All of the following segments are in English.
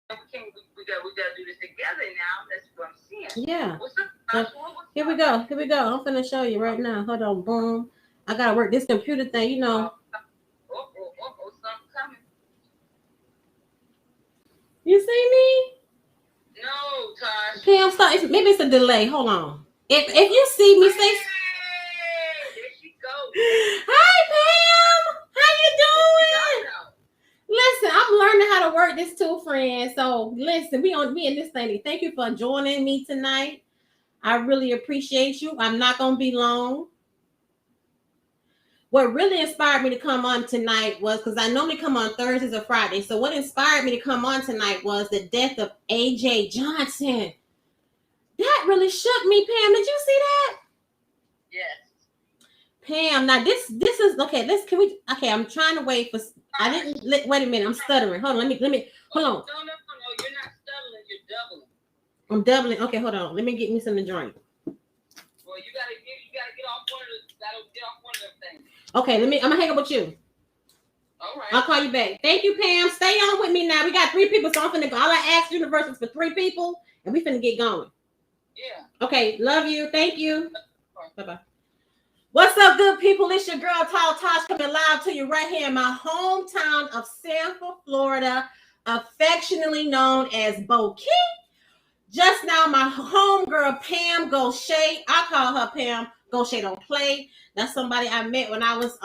we gotta do this together now. That's what I'm saying. Yeah. What's up, So Joshua? What's here we up? go. Here we go. I'm finna show you right now. Hold on. Boom. I gotta work this computer thing. You know. Something coming. You see me? No, Tosh. Pam, stop. Maybe it's a delay. Hold on. If you see me, say. Hey, there she goes. Hi, Pam. How you There she doing? go now. Listen, I'm learning how to work this too, friend. So listen, we in this thing. Thank you for joining me tonight. I really appreciate you. I'm not gonna be long. What really inspired me to come on tonight was because I normally come on Thursdays or Fridays. So what inspired me to come on tonight was the death of AJ Johnson. That really shook me, Pam. Did you see that? Yes. Pam, now this is okay. Okay, I'm trying to wait for. I didn't wait a minute. I'm stuttering. Hold on. Let me hold on. No. You're not stuttering. You're doubling. I'm doubling. Okay, hold on. Let me get me something to drink. Well, you gotta get off one of the. Gotta get off one of them things. Okay, I'm gonna hang up with you. All right. I'll call you back. Thank you, Pam. Stay on with me now. We got 3 people, so I'm finna go. All I asked Universe is for 3 people, and we finna get going. Yeah. Okay, love you. Thank you. Bye-bye. What's up, good people? It's your girl, Tosh, coming live to you right here in my hometown of Sanford, Florida, affectionately known as Bokeh. Just now, my homegirl, Pam Gaucher. I call her Pam Gaucher Don't Play. That's somebody I met when I was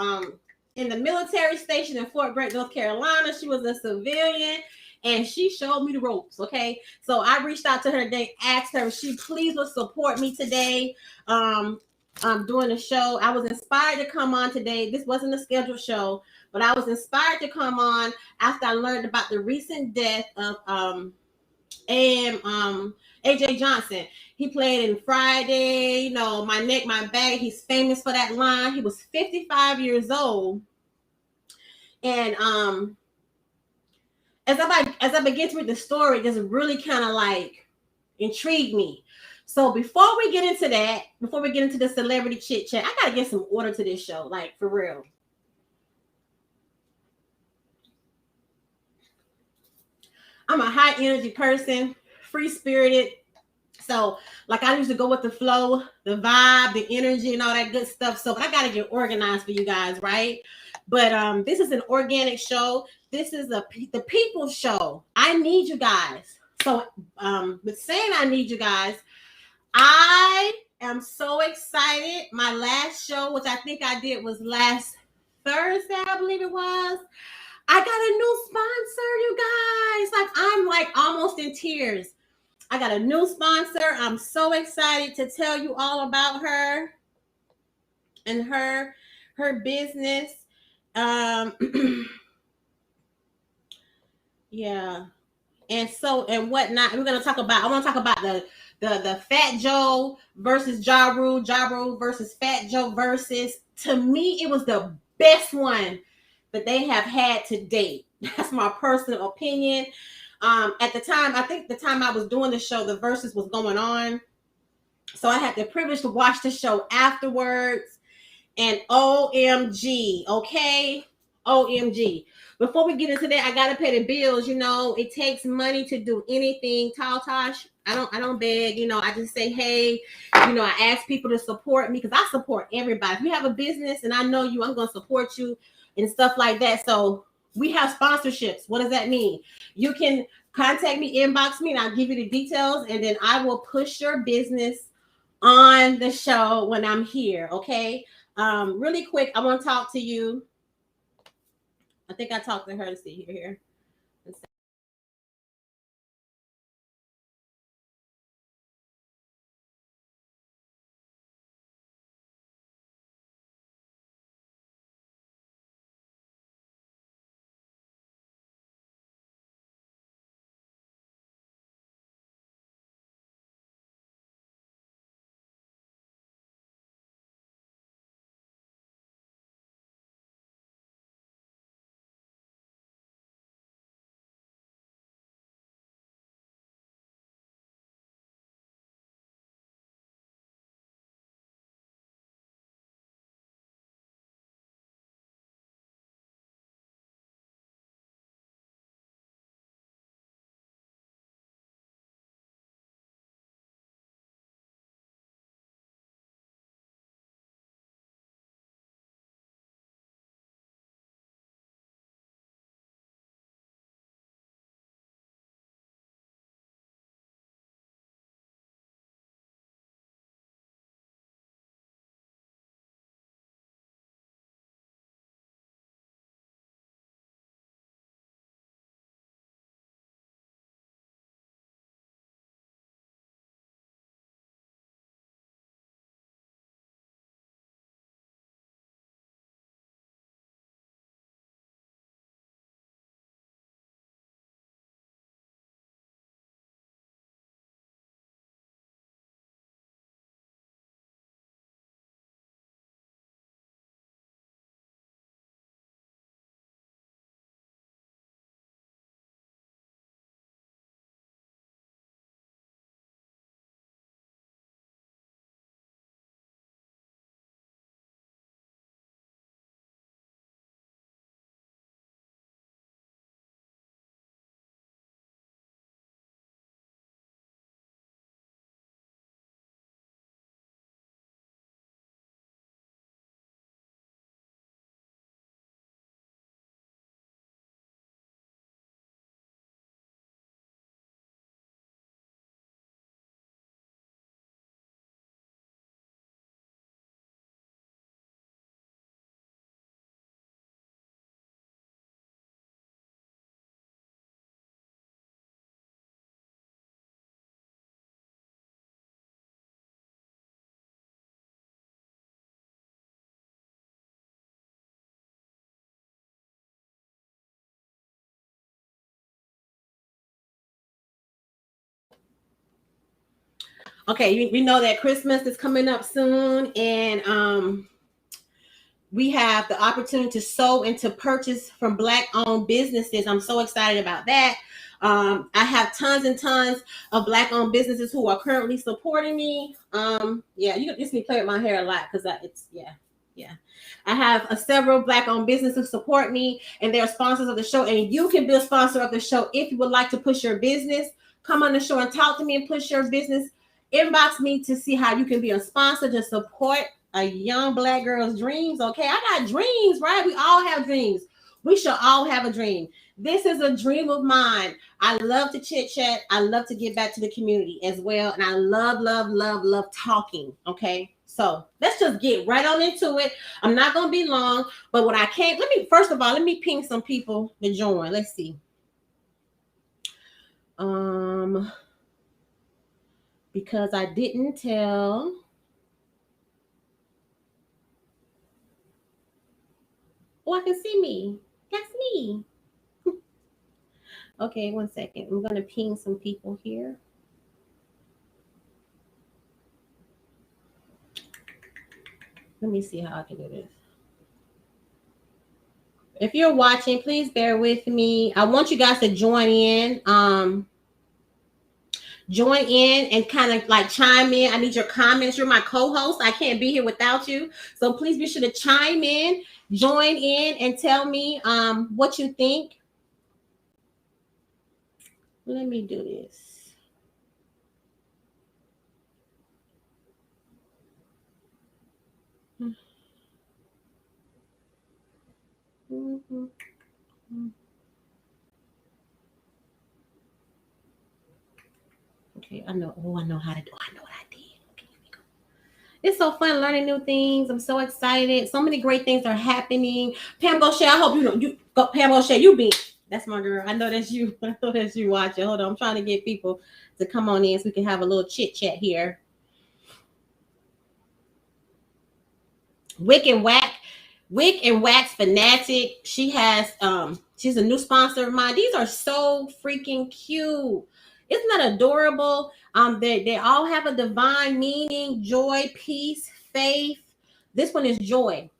in the military station in Fort Bragg, North Carolina. She was a civilian and she showed me the ropes. Okay. So I reached out to her today, asked her if she please would support me today. Doing the show. I was inspired to come on today. This wasn't a scheduled show, but I was inspired to come on after I learned about the recent death of AJ Johnson. He played in Friday, you know, My Neck, My Bag. He's famous for that line. He was 55 years old. And as I begin to read the story, it just really kind of like intrigued me. So before we get into that, before we get into the celebrity chit chat, I gotta get some order to this show, like for real. I'm a high energy person, free spirited. So, like, I used to go with the flow, the vibe, the energy, and all that good stuff. So, but I gotta get organized for you guys, right? But this is an organic show. This is the people show. I need you guys. So, with saying I need you guys, I am so excited. My last show, which I think I did was last Thursday, I believe it was. I got a new sponsor, you guys. Like, I'm like almost in tears. I got a new sponsor. I'm so excited to tell you all about her and her business. Yeah. And whatnot. We're gonna talk about. I want to talk about the Fat Joe versus Ja Rule versus Fat Joe versus. To me, it was the best one that they have had to date. That's my personal opinion. At the time, I think the time I was doing the show, the verses was going on. So I had the privilege to watch the show afterwards. And OMG, okay? OMG. Before we get into that, I gotta pay the bills. You know, it takes money to do anything. Tosh, I don't beg. You know, I just say, hey, you know, I ask people to support me because I support everybody. If you have a business and I know you, I'm gonna support you and stuff like that. So we have sponsorships. What does that mean? You can contact me, inbox me, and I'll give you the details, and then I will push your business on the show when I'm here. Okay. Really quick, I want to talk to you. I think I talked to her to see here. Okay, we know that Christmas is coming up soon, and we have the opportunity to sow and to purchase from Black-owned businesses. I'm so excited about that. I have tons and tons of Black-owned businesses who are currently supporting me. Yeah, you just need to play with my hair a lot because yeah. I have several Black-owned businesses who support me, and they're sponsors of the show. And you can be a sponsor of the show if you would like to push your business. Come on the show and talk to me and push your business. Inbox me to see how you can be a sponsor to support a young Black girl's dreams. Okay, I got dreams, right? We all have dreams. We should all have a dream. This is a dream of mine. I love to chit chat. I love to give back to the community as well. And I love talking. Okay. So let's just get right on into it. I'm not going to be long, but when I can't, first of all, let me ping some people to join. Let's see. Because I didn't tell. Oh, I can see me. That's me. Okay, 1 second. I'm going to ping some people here. Let me see how I can do this. If you're watching, please bear with me. I want you guys to join in. Join in and kind of like chime in. I need your comments. You're my co-host. I can't be here without you. So please be sure to chime in, join in, and tell me what you think. Let me do this. Mm-hmm. Okay, I know. Oh, I know how to do. I know what I did. Okay, here we go. It's so fun learning new things. I'm so excited. So many great things are happening. Pam Gaucher, I hope you know you go. Pam Gaucher, you be. That's my girl. I know that's you. I know that's you watching. Hold on, I'm trying to get people to come on in so we can have a little chit chat here. Wick and Wax Fanatic. She's a new sponsor of mine. These are so freaking cute. Isn't that adorable? They all have a divine meaning: joy, peace, faith. This one is joy.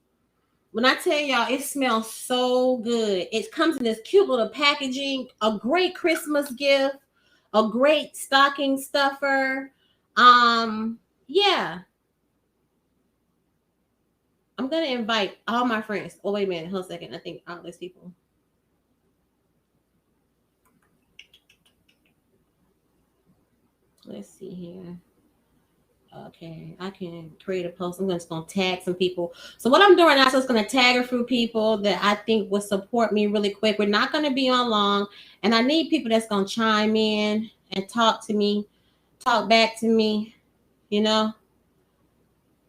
When I tell y'all, it smells so good. It comes in this cute little packaging, a great Christmas gift, a great stocking stuffer. Yeah. I'm gonna invite all my friends. Oh, wait a minute, hold a second. I think all these people. Let's see here. Okay, I can create a post. I'm just gonna tag some people. So what I'm doing now is just gonna tag a few people that I think will support me really quick. We're not gonna be on long, and I need people that's gonna chime in and talk to me, talk back to me. You know,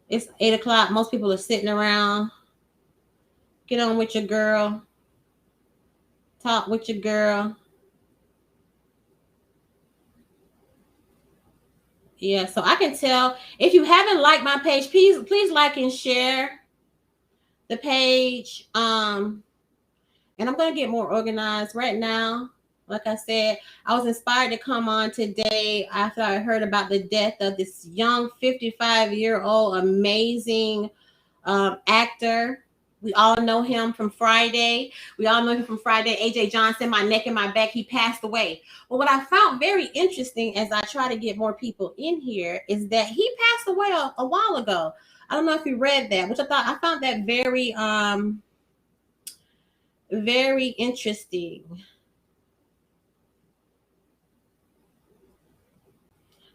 it's 8 o'clock. Most people are sitting around. Get on with your girl. Talk with your girl. Yeah, so I can tell if you haven't liked my page, please like and share the page. And I'm gonna get more organized right now. Like I said, I was inspired to come on today after I heard about the death of this young 55-year-old amazing actor. We all know him from Friday. AJ Johnson, My Neck and My Back. He passed away. But what I found very interesting as I try to get more people in here is that he passed away a while ago. I don't know if you read that, which I found that very interesting.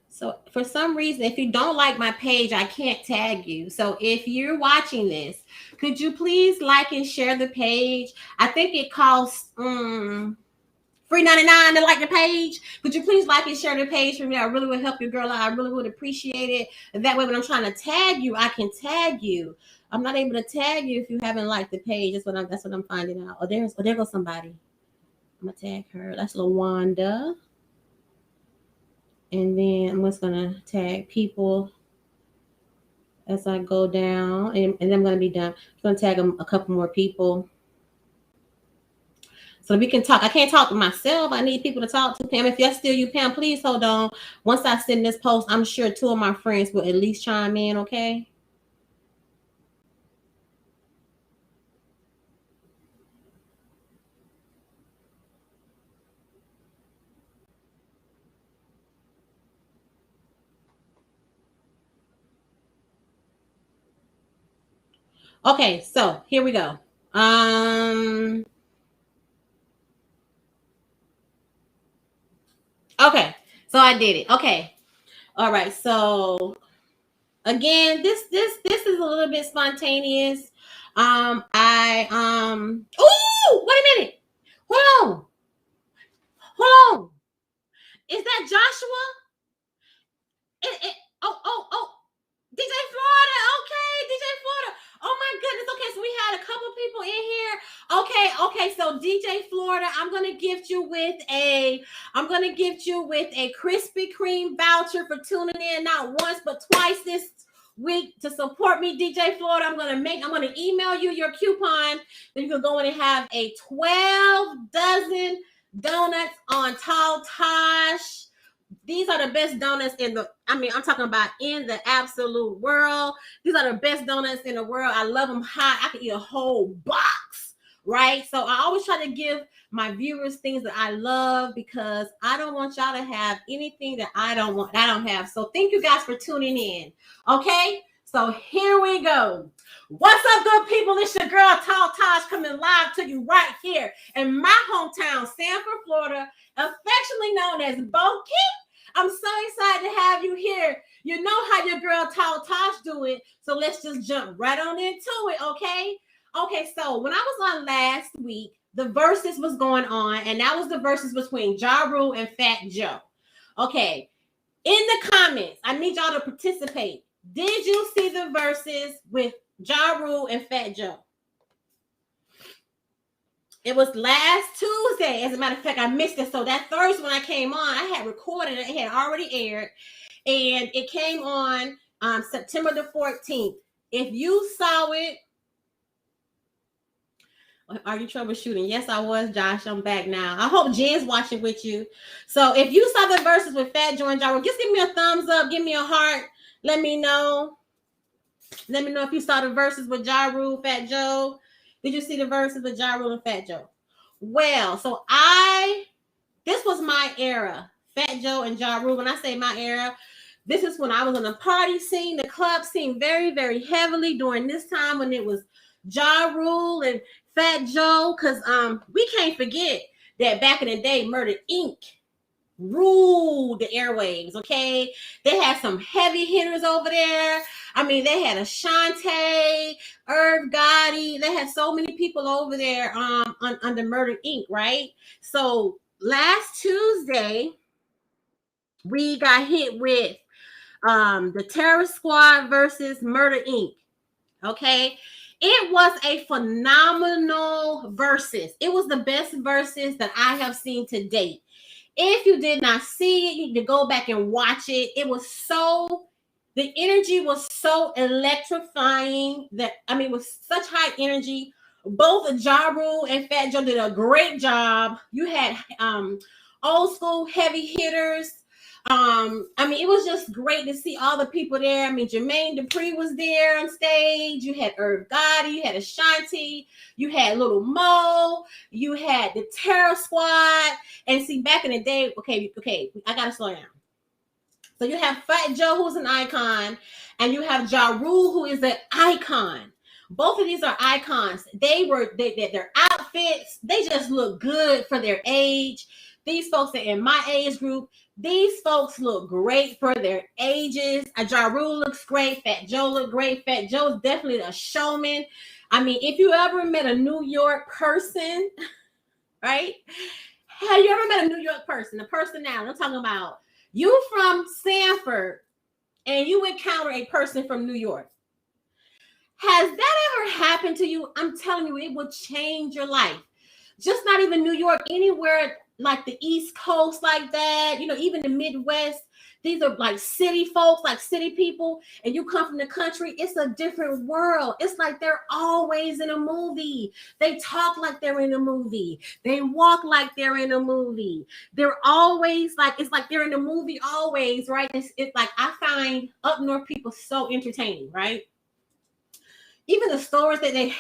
So for some reason, if you don't like my page, I can't tag you. So if you're watching this, could you please like and share the page? I think it costs $3.99 to like the page. Could you please like and share the page for me? I really would help your girl out. I really would appreciate it. And that way, when I'm trying to tag you, I can tag you. I'm not able to tag you if you haven't liked the page. That's what I'm finding out. There goes somebody. I'm gonna tag her. That's LaWanda. And then I'm just gonna tag people as I go down, and then I'm gonna be done. I'm gonna tag a couple more people. so we can talk. I can't talk to myself. I need people to talk to. Pam, if that's still you, Pam, please hold on. Once I send this post, I'm sure 2 of my friends will at least chime in, okay? Okay, so here we go. Okay, so I did it. Okay. All right, so again, this is a little bit spontaneous. Ooh, wait a minute. Hold on. Hold on. Is that Joshua? Oh, DJ Florida. Okay, DJ Florida. Oh my goodness. Okay, so we had a couple people in here. Okay. So DJ Florida, I'm gonna gift you with a Krispy Kreme voucher for tuning in not once but twice this week to support me, DJ Florida. I'm gonna email you your coupon. Then you can go in and have a 12 dozen donuts on Tosh. These are the best donuts I'm talking about in the absolute world. These are the best donuts in the world. I love them hot. I can eat a whole box, right? So I always try to give my viewers things that I love because I don't want y'all to have anything that I don't have. So thank you guys for tuning in. Okay, so here we go. What's up, good people? It's your girl Tosh coming live to you right here in my hometown, Sanford, Florida, affectionately known as Bo Keep. I'm so excited to have you here. You know how your girl Tosh do it, so let's just jump right on into it, okay? Okay, so when I was on last week, the verses was going on, and that was the verses between Ja Rule and Fat Joe. Okay, in the comments, I need y'all to participate. Did you see the verses with Ja Rule and Fat Joe? It was last Tuesday. As a matter of fact, I missed it. So that Thursday when I came on, I had recorded it. It had already aired. And it came on September the 14th. If you saw it, are you troubleshooting? Yes, I was, Josh. I'm back now. I hope Jen's watching with you. So if you saw the verses with Fat Joe and Ja Rule, just give me a thumbs up. Give me a heart. Let me know. Let me know if you saw the verses with Ja Rule, Fat Joe. Did you see the verses with Ja Rule and Fat Joe? Well, so this was my era, Fat Joe and Ja Rule. When I say my era, this is when I was on the party scene, the club scene very, very heavily during this time when it was Ja Rule and Fat Joe. Because we can't forget that back in the day, Murder Inc. ruled the airwaves, okay? They had some heavy hitters over there. I mean, they had Ashanti, Irv Gotti. They had so many people over there under Murder Inc., right? So last Tuesday, we got hit with the Terrorist Squad versus Murder Inc., okay? It was a phenomenal versus. It was the best versus that I have seen to date. If you did not see it, you need to go back and watch it. The energy was so electrifying it was such high energy. Both Ja Rule and Fat Joe did a great job. You had old school heavy hitters. It was just great to see all the people there. I mean, Jermaine Dupri was there on stage. You had Irv Gotti, you had Ashanti, you had Little Mo, you had the Terror Squad. And see, back in the day, okay, I gotta slow down. So you have Fat Joe, who's an icon, and you have Ja Rule, who is an icon. Both of these are icons. Their outfits, they just look good for their age. These folks are in my age group. These folks look great for their ages. Ja Rule looks great. Fat Joe look great. Fat Joe's definitely a showman. I mean, if you ever met a New York person, right? Have you ever met a New York person, a personality? I'm talking about you from Sanford and you encounter a person from New York. Has that ever happened to you? I'm telling you, it will change your life. Just not even New York, anywhere like the East Coast like that, even the Midwest. These are like city folks, like city people, and you come from the country. It's a different world. It's like they're always in a movie. They talk like they're in a movie. They walk like they're in a movie. They're always like, it's like they're in a movie always, right? It's like, I find up north people so entertaining, right? Even the stories that they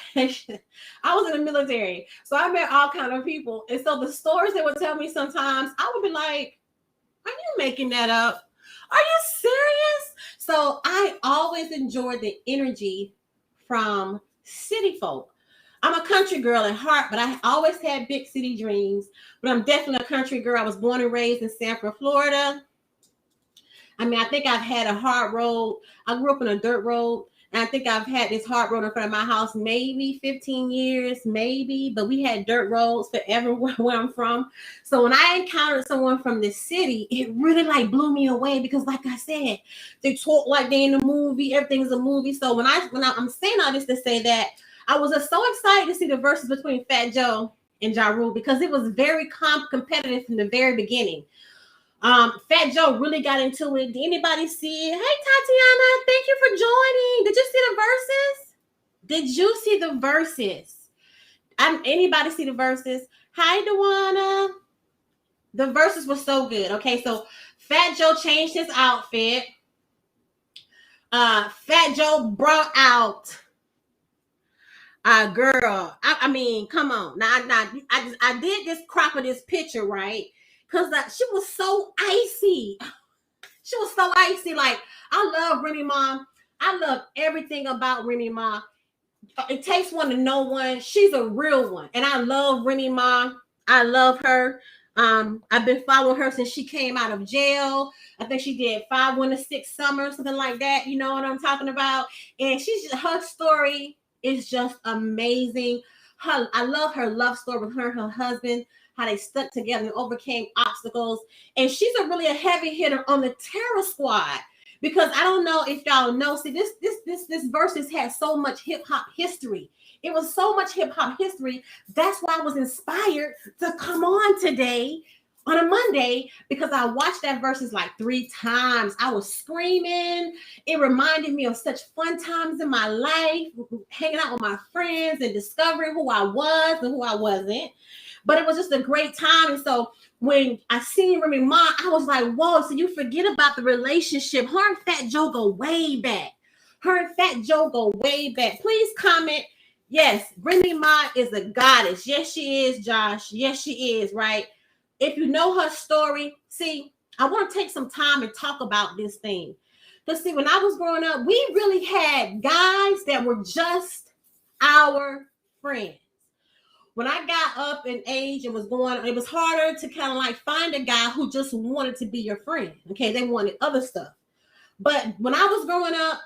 I was in the military, so I met all kind of people, and so the stories they would tell me sometimes, I would be like, are you making that up? Are you serious? So I always enjoyed the energy from city folk. I'm a country girl at heart, but I always had big city dreams. But I'm definitely a country girl. I was born and raised in Sanford, Florida. I mean, I think I've had a hard road. I grew up in a dirt road. And I think I've had this hard road in front of my house maybe 15 years, maybe. But we had dirt roads forever where I'm from. So when I encountered someone from the city, it really like blew me away because, like I said, they talk like they in a movie. Everything's a movie. So when I'm saying all this to say that I was just so excited to see the verses between Fat Joe and Ja Rule because it was very competitive from the very beginning. Fat Joe really got into it. Did anybody see it? Hey, Tatiana, thank you for joining. Did you see the verses? Did you see the verses? Anybody see the verses? Hi, Dewana. The verses were so good. Okay, so Fat Joe changed his outfit. Fat Joe brought out girl. I mean, come on. Now, I did this crop of this picture, right? Because she was so icy. She was so icy. Like, I love Remy Ma. I love everything about Remy Ma. It takes one to know one. She's a real one. And I love Remy Ma. I love her. I've been following her since she came out of jail. I think she did 5 Winter 6 Summer, something like that. You know what I'm talking about? And her story is just amazing. I love her love story with her and her husband, how they stuck together and overcame obstacles. And she's really a heavy hitter on the Terror Squad because I don't know if y'all know. See, this verses had so much hip hop history. It was so much hip hop history. That's why I was inspired to come on today on a Monday because I watched that verses like 3 times. I was screaming. It reminded me of such fun times in my life, hanging out with my friends and discovering who I was and who I wasn't. But it was just a great time. And so when I seen Remy Ma, I was like, whoa, so you forget about the relationship. Her and Fat Joe go way back. Her and Fat Joe go way back. Please comment. Yes, Remy Ma is a goddess. Yes, she is, Josh. Yes, she is, right? If you know her story, see, I want to take some time and talk about this thing. Because see, when I was growing up, we really had guys that were just our friends. When I got up in age and was going, it was harder to kind of like find a guy who just wanted to be your friend. Okay, they wanted other stuff. But when I was growing up,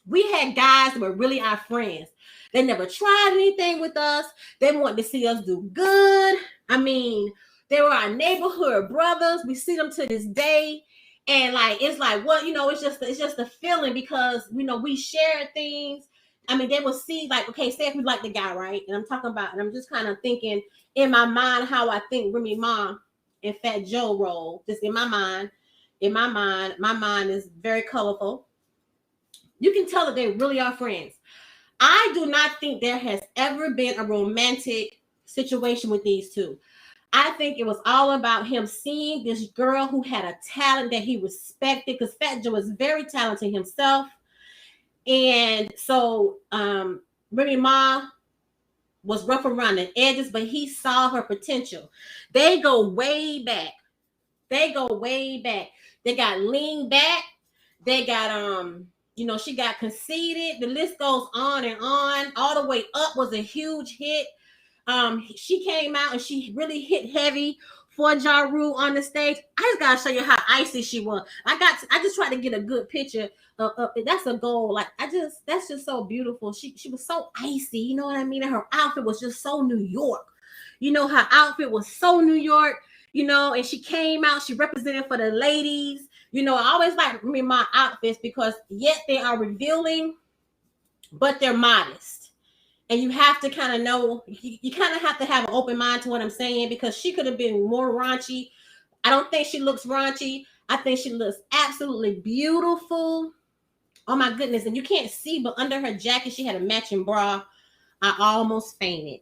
we had guys that were really our friends. They never tried anything with us. They wanted to see us do good. I mean, they were our neighborhood brothers. We see them to this day. And like, it's like, well, you know, it's just a feeling because, you know, we share things. I mean, they will see like, okay, say if we like the guy, right? And I'm talking about, and I'm just kind of thinking in my mind how I think Remy Ma and Fat Joe roll. Just in my mind, my mind is very colorful. You can tell that they really are friends. I do not think there has ever been a romantic situation with these two. I think it was all about him seeing this girl who had a talent that he respected because Fat Joe is very talented himself. And so Remy Ma was rough around the edges, but he saw her potential. They go way back. They got lean back. They got you know, she got conceited. The list goes on and on. All the way up was a huge hit. She came out and she really hit heavy for Ja Rule on the stage. I just gotta show you how icy she was. I just tried to get a good picture of that's a goal. Like that's just so beautiful. She was so icy, you know what I mean? And her outfit was just so New York. You know, her outfit was so New York, you know, and she came out, she represented for the ladies. You know, I always like my outfits because yet they are revealing, but they're modest. And you have to kind of know, you kind of have to have an open mind to what I'm saying because she could have been more raunchy. I don't think she looks raunchy. I think she looks absolutely beautiful. Oh my goodness. And you can't see, but under her jacket, she had a matching bra. I almost fainted.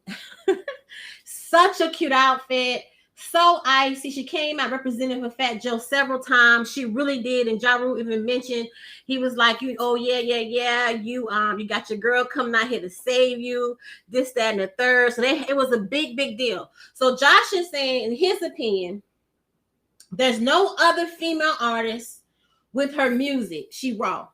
Such a cute outfit. So icy. She came out representing for Fat Joe several times. She really did. And Ja Rule even mentioned, he was like, oh yeah. You got your girl coming out here to save you. This, that, and the third. So it was a big deal. So Josh is saying, in his opinion, there's no other female artist with her music. She raw.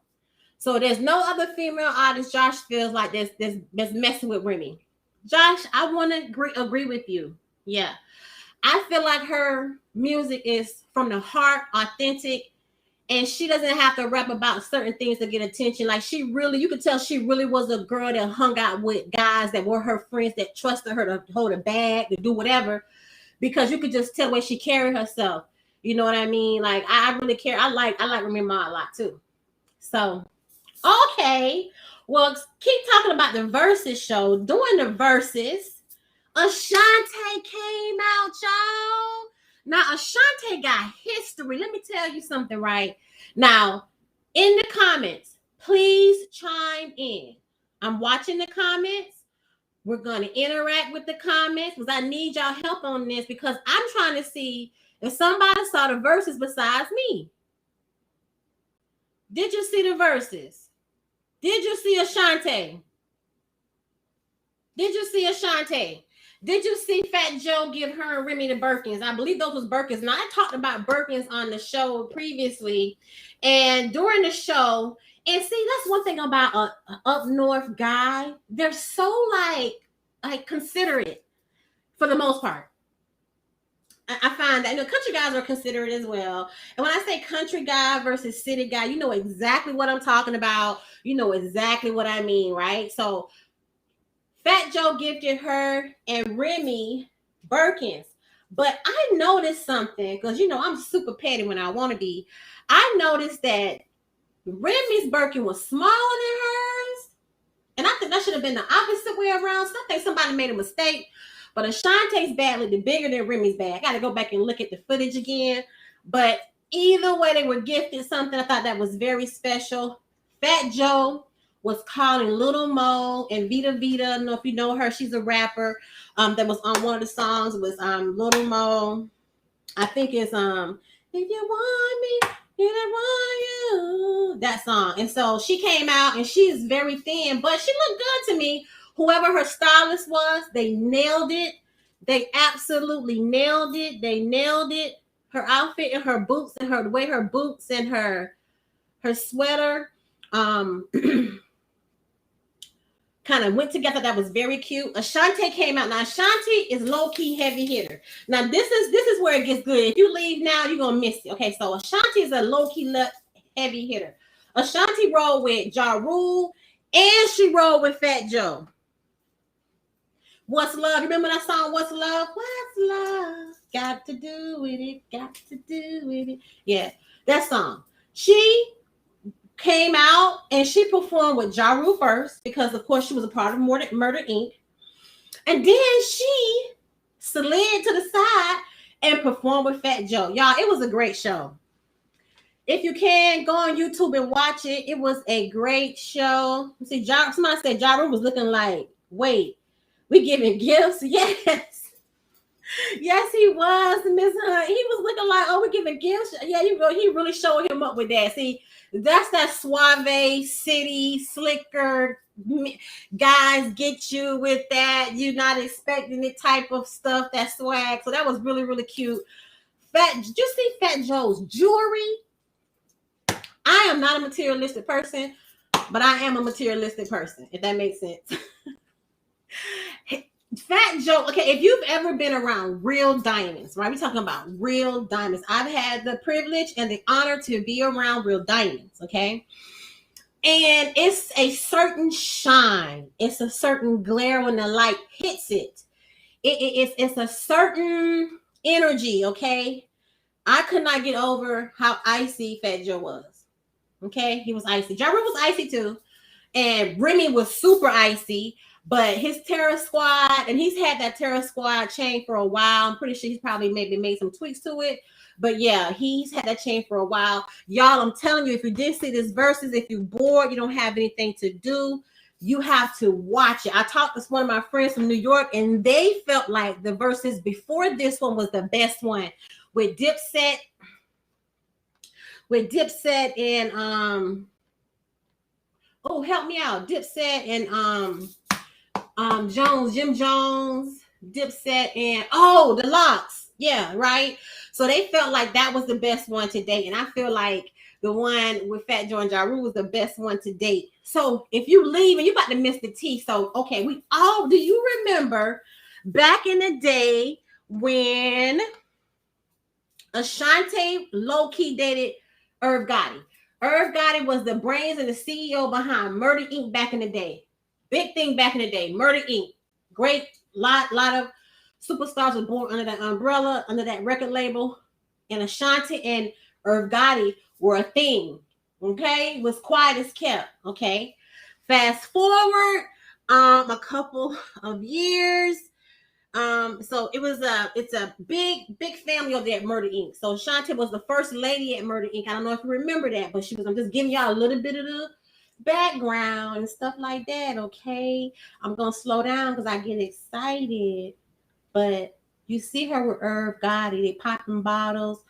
So there's no other female artist Josh feels like that's messing with Remy. Josh, I want to agree with you. Yeah. I feel like her music is from the heart, authentic, and she doesn't have to rap about certain things to get attention. Like you could tell she really was a girl that hung out with guys that were her friends, that trusted her to hold a bag, to do whatever, because you could just tell the way she carried herself. You know what I mean? Like I really care. I like Remy Ma a lot too. So, okay. Well, keep talking about the Versus show. During the Versus, Ashanti came out, y'all. Now, Ashanti got history. Let me tell you something right now. In the comments, please chime in. I'm watching the comments. We're going to interact with the comments because I need y'all help on this, because I'm trying to see if somebody saw the Versus besides me. Did you see the Versus? Did you see Ashanti? Did you see Ashanti? Did you see Fat Joe give her and Remy the Birkins? I believe those was Birkins. Now, I talked about Birkins on the show previously, and during the show, and see, that's one thing about a up north guy. They're so like considerate for the most part. I find that, country guys are considerate as well. And when I say country guy versus city guy, you know exactly what I'm talking about. You know exactly what I mean, right? So Fat Joe gifted her and Remy Birkins. But I noticed something, because, I'm super petty when I want to be. I noticed that Remy's Birkin was smaller than hers. And I think that should have been the opposite way around. So I think somebody made a mistake. But Ashanti's bag looked bigger than Remy's bag. I got to go back and look at the footage again. But either way, they were gifted something. I thought that was very special. Fat Joe was calling Little Mo and Vita Vita. I don't know if you know her. She's a rapper that was on one of the songs. It was Little Mo. I think it's If You Want Me, Then I Want You. That song. And so she came out, and she's very thin, but she looked good to me. Whoever her stylist was, they nailed it. They absolutely nailed it. They nailed it. Her outfit and her boots and the way her boots and her sweater kind of went together. That was very cute. Ashanti came out. Now, Ashanti is low-key heavy hitter. Now, this is where it gets good. If you leave now, you're going to miss it. Okay, so Ashanti is a low-key heavy hitter. Ashanti rolled with Ja Rule, and she rolled with Fat Joe. What's Love? Remember that song, What's Love? What's Love? Got to do with it. Got to do with it. Yeah, that song. She came out and she performed with Ja Rule first, because, of course, she was a part of Murder Inc. And then she slid to the side and performed with Fat Joe. Y'all, it was a great show. If you can, go on YouTube and watch it. It was a great show. See, somebody said Ja Rule was looking like, wait, we giving gifts? Yes. Yes, he was, Miss Hunt. He was looking like, oh, we're giving gifts. Yeah, he really showed him up with that. See, that's that suave, city, slicker, guys get you with that. You're not expecting it type of stuff, that swag. So that was really, really cute. Did you see Fat Joe's jewelry? I am not a materialistic person, but I am a materialistic person, if that makes sense. Fat Joe, okay, if you've ever been around real diamonds, right? We're talking about real diamonds. I've had the privilege and the honor to be around real diamonds, okay? And it's a certain shine. It's a certain glare when the light hits it. It's a certain energy, okay? I could not get over how icy Fat Joe was, okay? He was icy. Ja Rule was icy too. And Remy was super icy. But his terror squad, and he's had that terror squad chain for a while. I'm pretty sure he's probably maybe made some tweaks to it. But yeah, he's had that chain for a while. Y'all, I'm telling you, if you did see this verses, if you're bored, you don't have anything to do, you have to watch it. I talked to one of my friends from New York, and they felt like the verses before this one was the best one with Dipset and oh, help me out. Dipset and Jim Jones, Dipset, and the Locks. Yeah, right. So they felt like that was the best one to date, and I feel like the one with Fat Joe and Ja Rule was the best one to date. So if you leave and you're about to miss the tea, so okay, do you remember back in the day when Ashanti low-key dated Irv Gotti? Irv Gotti was the brains and the CEO behind Murder Inc. back in the day. Big thing back in the day. Murder Inc. Great lot of superstars were born under that umbrella, under that record label. And Ashanti and Irv Gotti were a thing. Okay? It was quiet as kept. Okay. Fast forward a couple of years. So it's a big family over there at Murder Inc. So Ashanti was the first lady at Murder Inc. I don't know if you remember that, but I'm just giving y'all a little bit of the background and stuff like that. Okay, I'm gonna slow down because I get excited. But you see her with Irv Gotti, they popping bottles.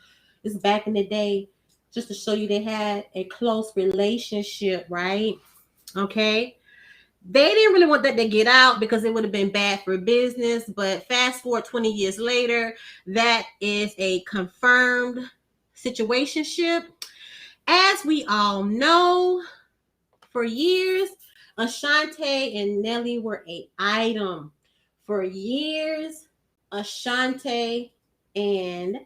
It's back in the day, just to show you they had a close relationship, right? Okay. They didn't really want that to get out because it would have been bad for business. But fast forward 20 years later, that is a confirmed situationship. As we all know, for years, Ashanti and Nelly were an item. For years, Ashanti and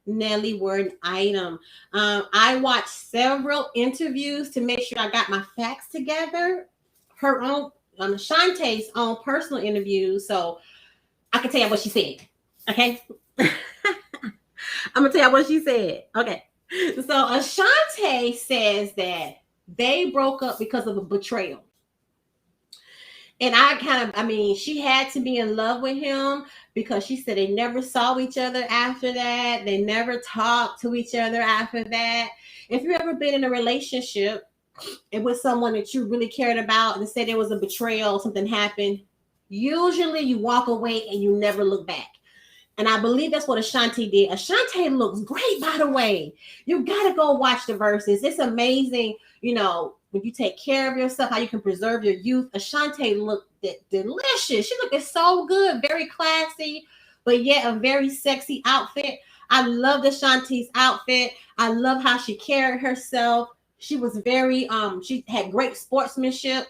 Nelly were an item. I watched several interviews to make sure I got my facts together. Her own, Ashanti's own personal interview, so I can tell you what she said. Okay, I'm gonna tell you what she said. Okay, so Ashanti says that they broke up because of a betrayal. And she had to be in love with him because she said they never saw each other after that. They never talked to each other after that. If you've ever been in a relationship and with someone that you really cared about and said there was a betrayal, something happened, usually you walk away and you never look back. And I believe that's what Ashanti did. Ashanti looks great, by the way. You got to go watch the verses. It's amazing, when you take care of yourself, how you can preserve your youth. Ashanti looked delicious. She looked so good, very classy, but yet a very sexy outfit. I love Ashanti's outfit. I love how she carried herself. She was very, she had great sportsmanship.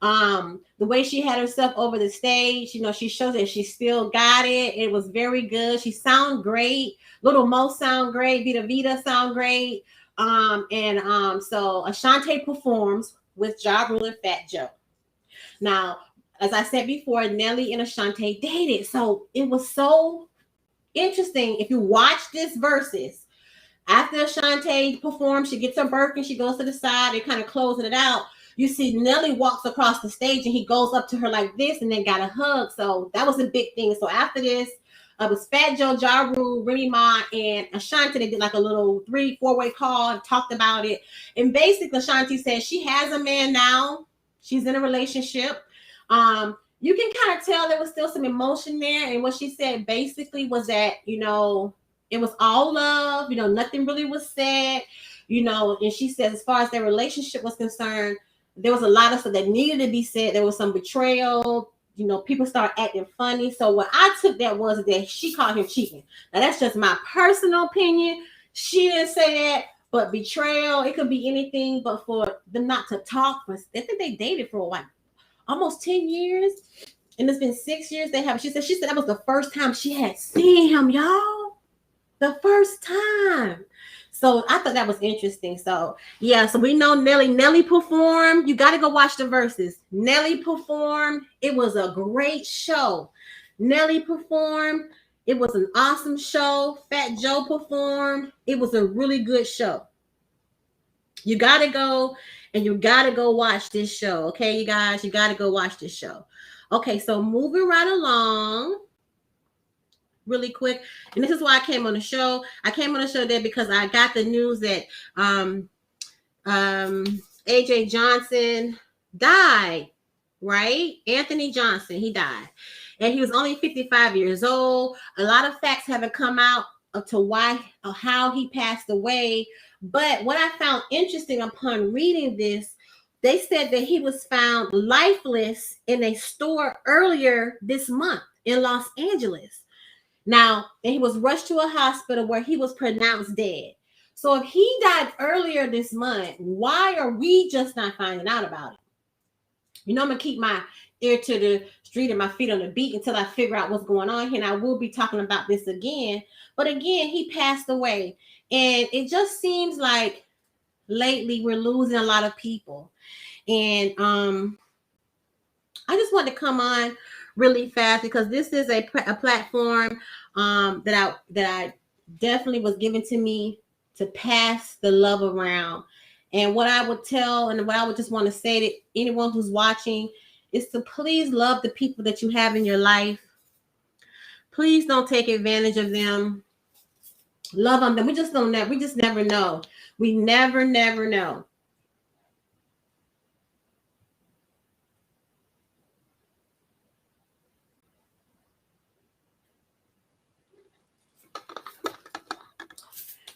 The way she had herself over the stage, she shows that she still got it. It was very good. She sound great. Little Mo sound great. Vita Vita sound great. So Ashanti performs with Ja Rule and Fat Joe. Now, as I said before, Nelly and Ashanti dated. So it was so interesting. If you watch this versus, after Ashanti performs, she gets her Birkin, she goes to the side, they're kind of closing it out. You see Nelly walks across the stage and he goes up to her like this and then got a hug. So that was a big thing. So after this, it was Fat Joe, Ja Rule, Remy Ma, and Ashanti. They did like a little 3-4-way call and talked about it. And basically, Ashanti said she has a man now. She's in a relationship. You can kind of tell there was still some emotion there. And what she said basically was that, it was all love. Nothing really was said. And she says as far as their relationship was concerned, there was a lot of stuff that needed to be said. There was some betrayal. People start acting funny. So what I took that was that she called him cheating. Now that's just my personal opinion. She didn't say that, but betrayal, it could be anything. But for them not to talk, I think they dated for a while, almost 10 years, and it's been 6 years they have. She said that was the first time she had seen him, y'all. The first time. So I thought that was interesting. So yeah, so we know Nelly performed. You got to go watch the verses. Nelly performed. It was a great show. Nelly performed. It was an awesome show. Fat Joe performed. It was a really good show. You got to go and you got to go watch this show. Okay, you guys, you got to go watch this show. Okay, so moving right along really quick. And this is why I came on the show. I came on the show there because I got the news that AJ Johnson died, right? Anthony Johnson, he died. And he was only 55 years old. A lot of facts haven't come out to why or how he passed away. But what I found interesting upon reading this, they said that he was found lifeless in a store earlier this month in Los Angeles. Now, and he was rushed to a hospital where he was pronounced dead. So if he died earlier this month, why are we just not finding out about it? You know, I'm going to keep my ear to the street and my feet on the beat until I figure out what's going on here. And I will be talking about this again. But again, he passed away. And it just seems like lately we're losing a lot of people. And I just want to come on really fast because this is a platform that I definitely was given to me to pass the love around. And what I would tell and what I would just want to say to anyone who's watching is to please love the people that you have in your life. Please don't take advantage of them. Love on them. We just never know. We never know.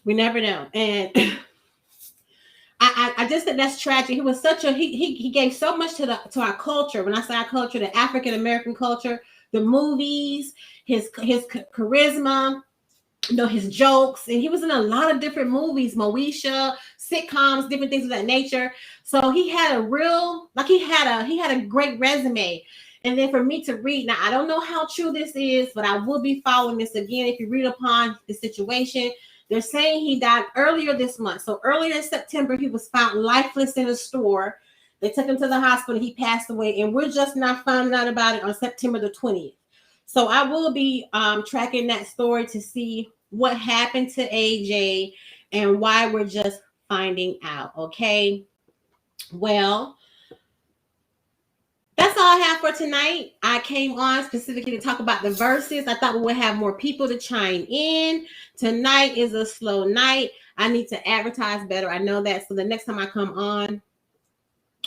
We never know. And I just think that's tragic. He was such a he gave so much to our culture. When I say our culture, the African American culture, the movies, his charisma, you know, his jokes, and he was in a lot of different movies, Moesha, sitcoms, different things of that nature. So he had a real, like he had a great resume. And then for me to read, now I don't know how true this is, but I will be following this again. If you read upon the situation, they're saying he died earlier this month. So earlier in September, he was found lifeless in a store. They took him to the hospital. He passed away, and we're just not finding out about it on September the 20th. So I will be tracking that story to see what happened to AJ and why we're just finding out. Okay. Well, that's all I have for tonight. I came on specifically to talk about the verses. I thought we would have more people to chime in. Tonight is a slow night. I need to advertise better. I know that. So the next time I come on,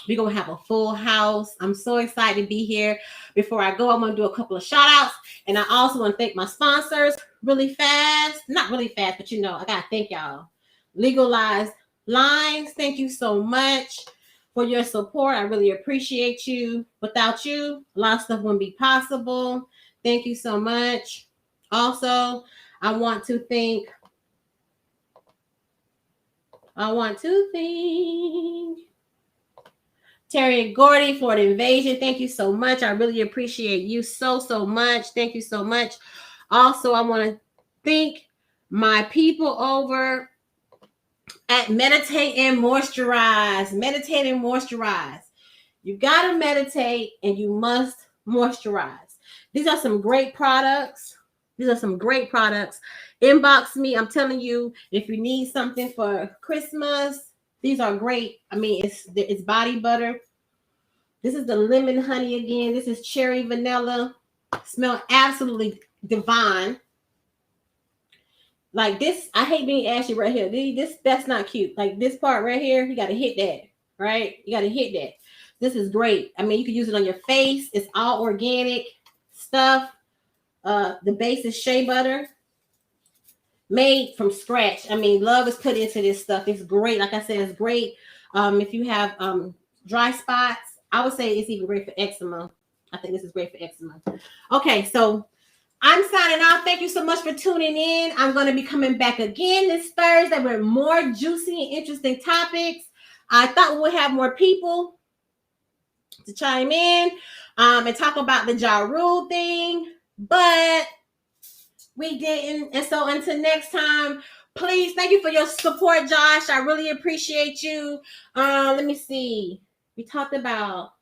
we're going to have a full house. I'm so excited to be here. Before I go, I'm going to do a couple of shout outs. And I also want to thank my sponsors really fast. Not really fast, but you know, I got to thank y'all. Legalized Lines. Thank you so much for your support. I really appreciate you. Without you, a lot of stuff wouldn't be possible. Thank you so much. Also, I want to thank Terry Gordy for the invasion. Thank you so much. I really appreciate you so much. Thank you so much. Also, I want to thank my people over at Meditate and Moisturize. Meditate and Moisturize. You got to meditate and you must moisturize. These are some great products. Inbox me. I'm telling you, if you need something for Christmas, these are great. I mean, it's body butter. This is the lemon honey again. This is cherry vanilla. Smell absolutely divine. Like this, I hate being ashy right here. That's not cute. Like this part right here, you got to hit that, right? You got to hit that. This is great. I mean, you can use it on your face. It's all organic stuff. The base is shea butter made from scratch. I mean, love is put into this stuff. It's great. Like I said, it's great. If you have dry spots, I would say it's even great for eczema. I think this is great for eczema. Okay, so I'm signing off. Thank you so much for tuning in. I'm going to be coming back again this Thursday with more juicy and interesting topics. I thought we would have more people to chime in and talk about the Ja Rule thing, but we didn't. And so until next time, please, thank you for your support, Josh. I really appreciate you. Let me see. We talked about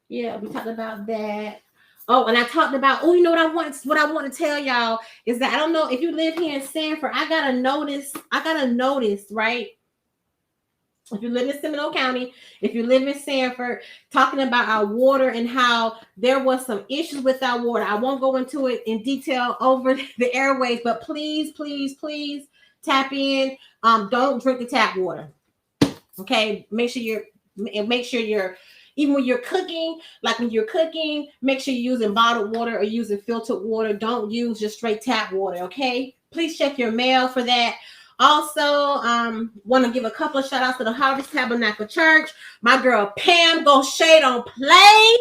that. Oh, and I talked about, you know what I want to tell y'all is that I don't know if you live here in Sanford, I gotta notice, right? If you live in Seminole County, if you live in Sanford, talking about our water and how there was some issues with our water. I won't go into it in detail over the airways, but please, please, please tap in. Don't drink the tap water. Okay, make sure you're even when you're cooking, like when you're cooking, make sure you're using bottled water or using filtered water. Don't use just straight tap water. Okay, please check your mail for that. Also, want to give a couple of shout outs to the Harvest Tabernacle Church. My girl Pam go shade on play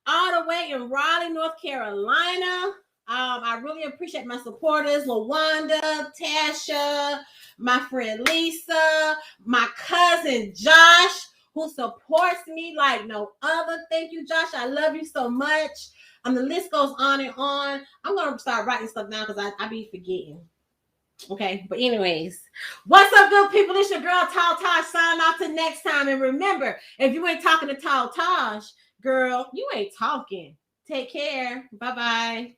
all the way in Raleigh, North Carolina. I really appreciate my supporters, LaWanda, Tasha, my friend Lisa, my cousin Josh, who supports me like no other. Thank you, Josh. I love you so much. The list goes on and on. I'm going to start writing stuff down because I be forgetting. Okay, but anyways, what's up, good people? It's your girl, Tall Tosh. Sign off till next time. And remember, if you ain't talking to Tall Tosh, girl, you ain't talking. Take care. Bye-bye.